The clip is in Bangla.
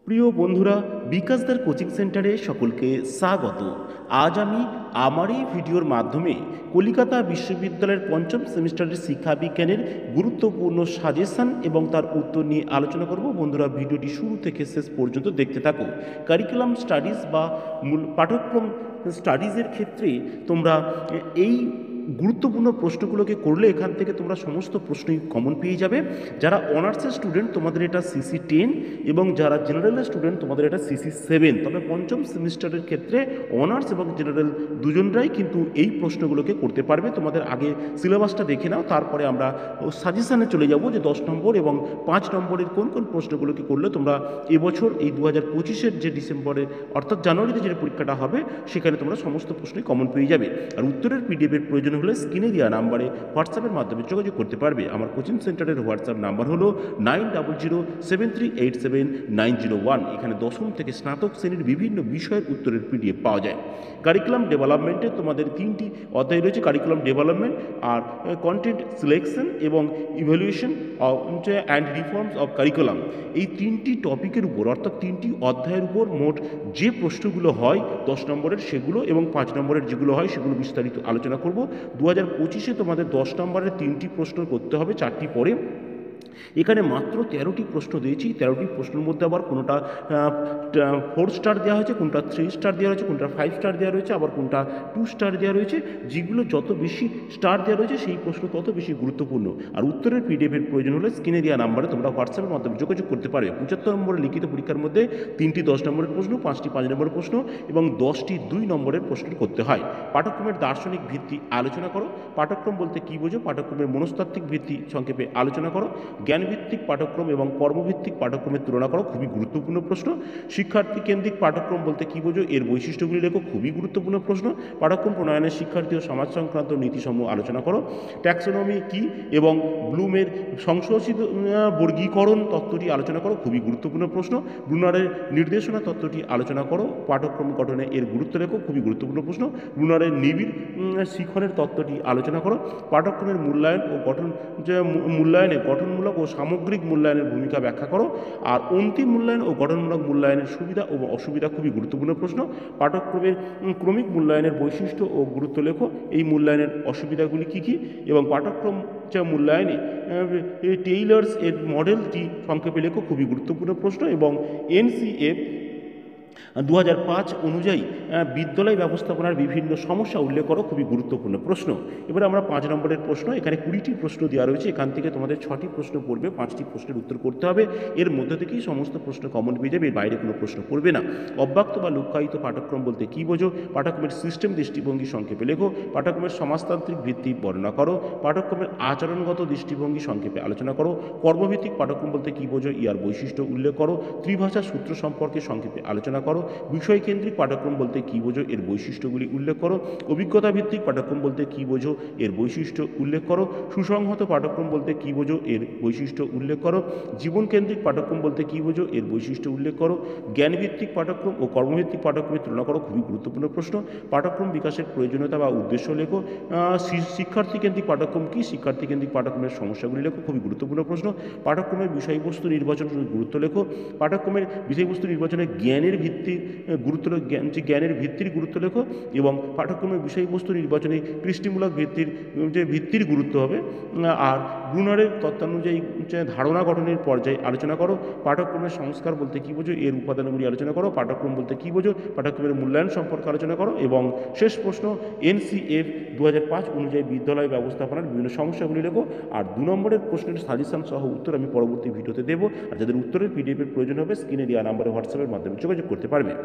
প্রিয় বন্ধুরা, বিকাশদার কোচিং সেন্টারে সকলকে স্বাগত। আজ আমি আমার এই ভিডিওর মাধ্যমে কলিকাতা বিশ্ববিদ্যালয়ের পঞ্চম সেমিস্টারের শিক্ষাবিজ্ঞানের গুরুত্বপূর্ণ সাজেশন এবং তার উত্তর নিয়ে আলোচনা করব। বন্ধুরা, ভিডিওটি শুরু থেকে শেষ পর্যন্ত দেখতে থাকো। কারিকুলাম স্টাডিজ বা মূল পাঠ্যক্রম স্টাডিজের ক্ষেত্রে তোমরা এই গুরুত্বপূর্ণ প্রশ্নগুলোকে করলে এখান থেকে তোমরা সমস্ত প্রশ্নই কমন পেয়ে যাবে। যারা অনার্সের স্টুডেন্ট তোমাদের এটা CC10 এবং যারা জেনারেলের স্টুডেন্ট তোমাদের এটা CC7। তবে পঞ্চম সেমিস্টারের ক্ষেত্রে অনার্স এবং জেনারেল দুজনরাই কিন্তু এই প্রশ্নগুলোকে করতে পারবে। তোমাদের আগে সিলেবাসটা দেখে নাও, তারপরে আমরা সাজেশানে চলে যাব যে 10 নম্বর এবং 5 নম্বরের কোন কোন প্রশ্নগুলোকে করলে তোমরা এবছর এই 2025-এর যে ডিসেম্বরে অর্থাৎ জানুয়ারিতে যে পরীক্ষাটা হবে সেখানে তোমরা সমস্ত প্রশ্নই কমন পেয়ে যাবে। আর উত্তরের PDF-এর প্রয়োজন হলে স্ক্রিনে দেওয়া নাম্বারে হোয়াটসঅ্যাপের মাধ্যমে যোগাযোগ করতে পারবে। আমার কোচিং সেন্টারের হোয়াটসঅ্যাপ নাম্বার হলো 9007387901। এখানে দশম থেকে স্নাতক শ্রেণীর বিভিন্ন বিষয়ের উত্তরের PDF পাওয়া যায়। কারিকুলাম ডেভেলপমেন্টে তোমাদের 3টি অধ্যায় রয়েছে, কারিকুলাম ডেভেলপমেন্ট আর কন্টেন্ট সিলেকশন এবং evaluation and reforms of curriculum. এই 3টি টপিকের উপর অর্থাৎ 3টি অধ্যায়ের উপর মোট যে প্রশ্নগুলো হয় 10 নম্বরের সেগুলো এবং 5 নম্বরের যেগুলো হয় সেগুলো বিস্তারিত আলোচনা করব। 2025-এ তোমাদের 10 নম্বরের 3টি প্রশ্ন করতে হবে, 4টি পরে। এখানে মাত্র 13টি প্রশ্ন দিয়েছি। 13টি প্রশ্নের মধ্যে আবার কোনোটা 4 স্টার দেওয়া হয়েছে, কোনটা 3 স্টার দেওয়া হয়েছে, কোনটা 5 স্টার দেওয়া রয়েছে, আবার কোনটা 2 স্টার দেওয়া রয়েছে। যেগুলো যত বেশি স্টার দেওয়া রয়েছে সেই প্রশ্ন তত বেশি গুরুত্বপূর্ণ। আর উত্তরের PDF-এর প্রয়োজন হলে স্ক্রিনে দেওয়া নাম্বারে তোমরা হোয়াটসঅ্যাপের মাধ্যমে যোগাযোগ করতে পারবে। 75 নম্বরের লিখিত পরীক্ষার মধ্যে 3টি 10 নম্বরের প্রশ্ন, 5টি 5 নম্বরের প্রশ্ন এবং 10টি 2 নম্বরের প্রশ্ন করতে হয়। পাঠ্যক্রমের দার্শনিক ভিত্তি আলোচনা করো। পাঠ্যক্রম বলতে কী বোঝো? পাঠ্যক্রমের মনস্তাত্ত্বিক ভিত্তি সংক্ষেপে আলোচনা করো। জ্ঞানভিত্তিক পাঠ্যক্রম এবং কর্মভিত্তিক পাঠ্যক্রমের তুলনা করো, খুবই গুরুত্বপূর্ণ প্রশ্ন। শিক্ষার্থী কেন্দ্রিক পাঠ্যক্রম বলতে কী বোঝো? এর বৈশিষ্ট্যগুলি লেখো, খুবই গুরুত্বপূর্ণ প্রশ্ন। পাঠ্যক্রম প্রণয়নে শিক্ষার্থী ও সমাজ সংক্রান্ত নীতিসমূহ আলোচনা করো। ট্যাক্সোনমি কী এবং ব্লুমের সংশ্লেষিত বর্গীকরণ তত্ত্বটি আলোচনা করো, খুবই গুরুত্বপূর্ণ প্রশ্ন। ব্রুনারের নির্দেশনা তত্ত্বটি আলোচনা করো। পাঠ্যক্রম গঠনে এর গুরুত্ব লেখো, খুবই গুরুত্বপূর্ণ প্রশ্ন। ব্রুনারের নিবিড় শিখনের তত্ত্বটি আলোচনা করো। পাঠ্যক্রমের মূল্যায়ন ও মূল্যায়নে গঠনমূলক ও সামগ্রিক মূল্যায়নের ভূমিকা ব্যাখ্যা করো। আর অন্তিম মূল্যায়ন ও গঠনমূলক মূল্যায়নের সুবিধা ও অসুবিধা, খুবই গুরুত্বপূর্ণ প্রশ্ন। পাঠ্যক্রমের ক্রমিক মূল্যায়নের বৈশিষ্ট্য ও গুরুত্ব লেখো, এই মূল্যায়নের অসুবিধাগুলি কী কী এবং পাঠ্যক্রম মূল্যায়নে টেইলার্স এর মডেলটি সংক্ষেপে লেখো, খুবই গুরুত্বপূর্ণ প্রশ্ন। এবং NCF 2005 অনুযায়ী বিদ্যালয় ব্যবস্থাপনার বিভিন্ন সমস্যা উল্লেখ করো, খুবই গুরুত্বপূর্ণ প্রশ্ন। এবারে আমরা 5 নম্বরের প্রশ্ন, এখানে 20টি প্রশ্ন দেওয়া রয়েছে। এখান থেকে তোমাদের 6টি প্রশ্ন পড়বে, 5টি প্রশ্নের উত্তর করতে হবে। এর মধ্যে থেকেই সমস্ত প্রশ্ন কমন পেয়ে যাবে, এর বাইরে কোনো প্রশ্ন পড়বে না। অব্যক্ত বা লুক্কায়িত পাঠ্যক্রম বলতে কী বোঝো? পাঠ্যক্রমের সিস্টেম দৃষ্টিভঙ্গি সংক্ষেপে লেখো। পাঠ্যক্রমের সমাজতান্ত্রিক ভিত্তি বর্ণনা করো। পাঠ্যক্রমের আচরণগত দৃষ্টিভঙ্গি সংক্ষেপে আলোচনা করো। কর্মভিত্তিক পাঠ্যক্রম বলতে কী বোঝো? ইয়ার বৈশিষ্ট্য উল্লেখ করো। ত্রিভাষা সূত্র সম্পর্কে সংক্ষেপে আলোচনা করো। বিষয়কেন্দ্রিক পাঠ্যক্রম বলতে কী বোঝো? এর বৈশিষ্ট্যগুলি উল্লেখ করো। অভিজ্ঞতা ভিত্তিক পাঠ্যক্রম বলতে কী বোঝো? এর বৈশিষ্ট্য উল্লেখ করো। সুসংহত পাঠ্যক্রম বলতে কী বোঝো? এর বৈশিষ্ট্য উল্লেখ করো। জীবনকেন্দ্রিক পাঠ্যক্রম বলতে কী বোঝো? এর বৈশিষ্ট্য উল্লেখ করো। জ্ঞানভিত্তিক পাঠ্যক্রম ও কর্মভিত্তিক পাঠ্যক্রমের তুলনা করো, খুবই গুরুত্বপূর্ণ প্রশ্ন। পাঠ্যক্রম বিকাশের প্রয়োজনীয়তা বা উদ্দেশ্য লেখো। শিক্ষার্থীকেন্দ্রিক পাঠ্যক্রম কী? শিক্ষার্থীকেন্দ্রিক পাঠ্যক্রমের সমস্যাগুলি লেখো, খুবই গুরুত্বপূর্ণ প্রশ্ন। পাঠ্যক্রমের বিষয়বস্তু নির্বাচন গুরুত্ব লেখো। পাঠ্যক্রমের বিষয়বস্তু নির্বাচনে জ্ঞানের ভিত্তি গুরুত্ব জ্ঞানের ভিত্তির গুরুত্ব লেখো। এবং পাঠ্যক্রমের বিষয়বস্তু নির্বাচনে কৃষ্টিমূলক ভিত্তির গুরুত্ব হবে। আর ব্রুনারের তত্ত্বানুযায়ী ধারণা গঠনের পর্যায়ে আলোচনা করো। পাঠ্যক্রমের সংস্কার বলতে কী বোঝো? এর উপাদানগুলি আলোচনা করো। পাঠ্যক্রম বলতে কী বোঝো? পাঠ্যক্রমের মূল্যায়ন সম্পর্কে আলোচনা করো। এবং শেষ প্রশ্ন, NCF 2005 অনুযায়ী বিদ্যালয় ব্যবস্থাপনার বিভিন্ন সমস্যাগুলি লেখো। আর 2 নম্বরের প্রশ্নের সাজেশন সহ উত্তর আমি পরবর্তী ভিডিওতে দেবো। আর যাদের উত্তরের PDF-এর প্রয়োজন হবে স্ক্রিনে দেওয়া নাম্বারে হোয়াটসঅ্যাপের মাধ্যমে যোগাযোগ করতে পারবে।